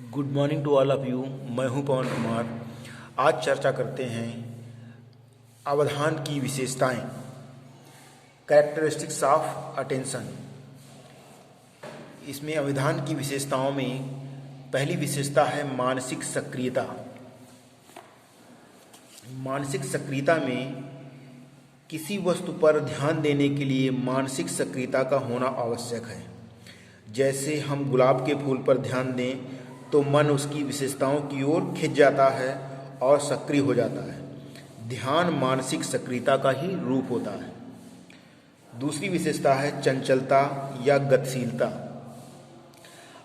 Good morning to all of you. मैं हूं पवन कुमार। आज चर्चा करते हैं अवधान की विशेषताएं, कैरेक्टरिस्टिक्स ऑफ अटेंशन। इसमें अवधान की विशेषताओं में पहली विशेषता है मानसिक सक्रियता। मानसिक सक्रियता में किसी वस्तु पर ध्यान देने के लिए मानसिक सक्रियता का होना आवश्यक है। जैसे हम गुलाब के फूल पर ध्यान दें तो मन उसकी विशेषताओं की ओर खिंच जाता है और सक्रिय हो जाता है। ध्यान मानसिक सक्रियता का ही रूप होता है। दूसरी विशेषता है चंचलता या गतिशीलता।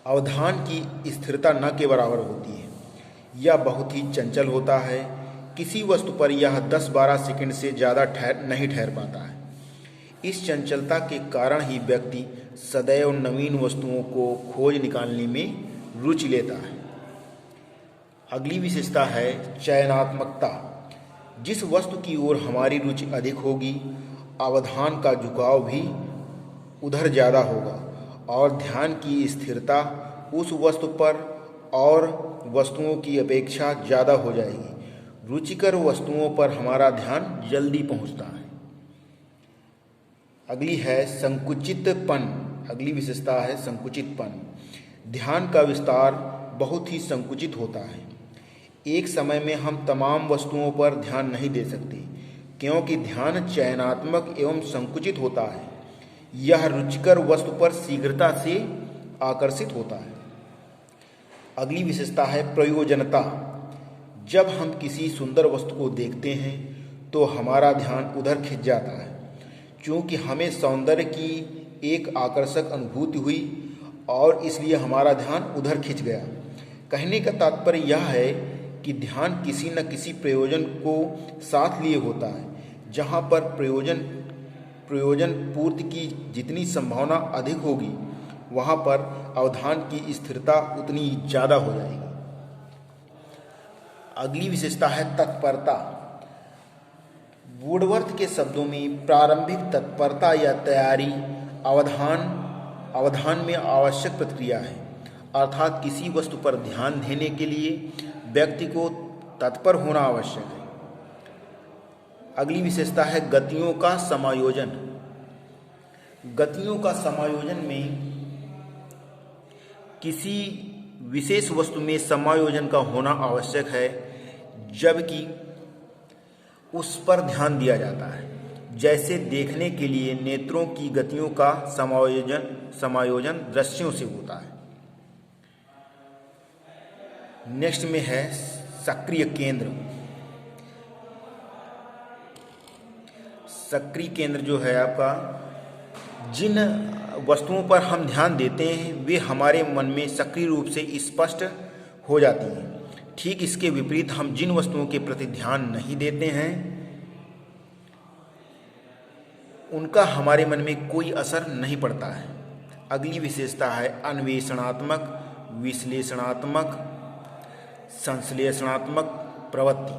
अवधान की स्थिरता न के बराबर होती है। यह बहुत ही चंचल होता है। किसी वस्तु पर यह 10-12 सेकंड से ज़्यादा नहीं ठहर पाता है। इस चंचलता के कारण ही व्यक्ति सदैव नवीन वस्तुओं को खोज निकालने में रुचि लेता है। अगली विशेषता है चयनात्मकता। जिस वस्तु की ओर हमारी रुचि अधिक होगी, अवधान का झुकाव भी उधर ज़्यादा होगा और ध्यान की स्थिरता उस वस्तु पर और वस्तुओं की अपेक्षा ज़्यादा हो जाएगी। रुचिकर वस्तुओं पर हमारा ध्यान जल्दी पहुंचता है। अगली है संकुचितपन। अगली विशेषता है संकुचितपन। ध्यान का विस्तार बहुत ही संकुचित होता है। एक समय में हम तमाम वस्तुओं पर ध्यान नहीं दे सकते, क्योंकि ध्यान चयनात्मक एवं संकुचित होता है। यह रुचिकर वस्तु पर शीघ्रता से आकर्षित होता है। अगली विशेषता है प्रयोजनता। जब हम किसी सुंदर वस्तु को देखते हैं तो हमारा ध्यान उधर खिंच जाता है, क्योंकि हमें सौंदर्य की एक आकर्षक अनुभूति हुई और इसलिए हमारा ध्यान उधर खिंच गया। कहने का तात्पर्य यह है कि ध्यान किसी न किसी प्रयोजन को साथ लिए होता है। जहाँ पर प्रयोजन पूर्ति की जितनी संभावना अधिक होगी, वहाँ पर अवधान की स्थिरता उतनी ज़्यादा हो जाएगी। अगली विशेषता है तत्परता। वुडवर्थ के शब्दों में प्रारंभिक तत्परता या तैयारी अवधान में आवश्यक प्रक्रिया है। अर्थात किसी वस्तु पर ध्यान देने के लिए व्यक्ति को तत्पर होना आवश्यक है। अगली विशेषता है गतियों का समायोजन। गतियों का समायोजन में किसी विशेष वस्तु में समायोजन का होना आवश्यक है, जबकि उस पर ध्यान दिया जाता है। जैसे देखने के लिए नेत्रों की गतियों का समायोजन दृश्यों से होता है। नेक्स्ट में है सक्रिय केंद्र। सक्रिय केंद्र जो है आपका, जिन वस्तुओं पर हम ध्यान देते हैं वे हमारे मन में सक्रिय रूप से स्पष्ट हो जाती हैं। ठीक इसके विपरीत हम जिन वस्तुओं के प्रति ध्यान नहीं देते हैं उनका हमारे मन में कोई असर नहीं पड़ता है। अगली विशेषता है अन्वेषणात्मक, विश्लेषणात्मक, संश्लेषणात्मक प्रवृत्ति।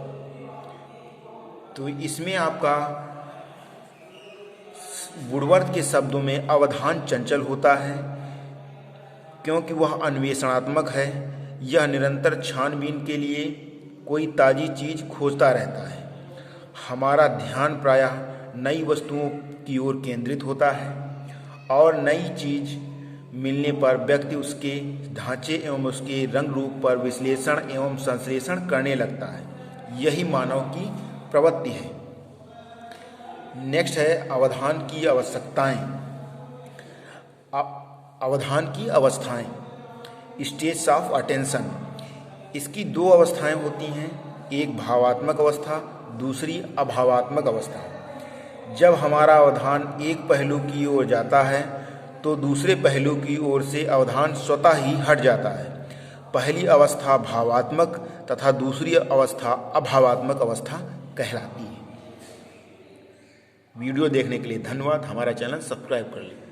तो इसमें आपका वुडवर्थ के शब्दों में अवधान चंचल होता है, क्योंकि वह अन्वेषणात्मक है। यह निरंतर छानबीन के लिए कोई ताज़ी चीज़ खोजता रहता है। हमारा ध्यान प्रायः नई वस्तुओं की ओर केंद्रित होता है और नई चीज़ मिलने पर व्यक्ति उसके ढांचे एवं उसके रंग रूप पर विश्लेषण एवं संश्लेषण करने लगता है। यही मानव की प्रवृत्ति है। नेक्स्ट है अवधान की आवश्यकताएं। अवधान की अवस्थाएं, स्टेज ऑफ अटेंशन। इसकी दो अवस्थाएं होती हैं, एक भावात्मक अवस्था, दूसरी अभावात्मक अवस्था। जब हमारा अवधान एक पहलू की ओर जाता है तो दूसरे पहलू की ओर से अवधान स्वतः ही हट जाता है। पहली अवस्था भावात्मक तथा दूसरी अवस्था अभावात्मक अवस्था कहलाती है। वीडियो देखने के लिए धन्यवाद। हमारा चैनल सब्सक्राइब कर लें।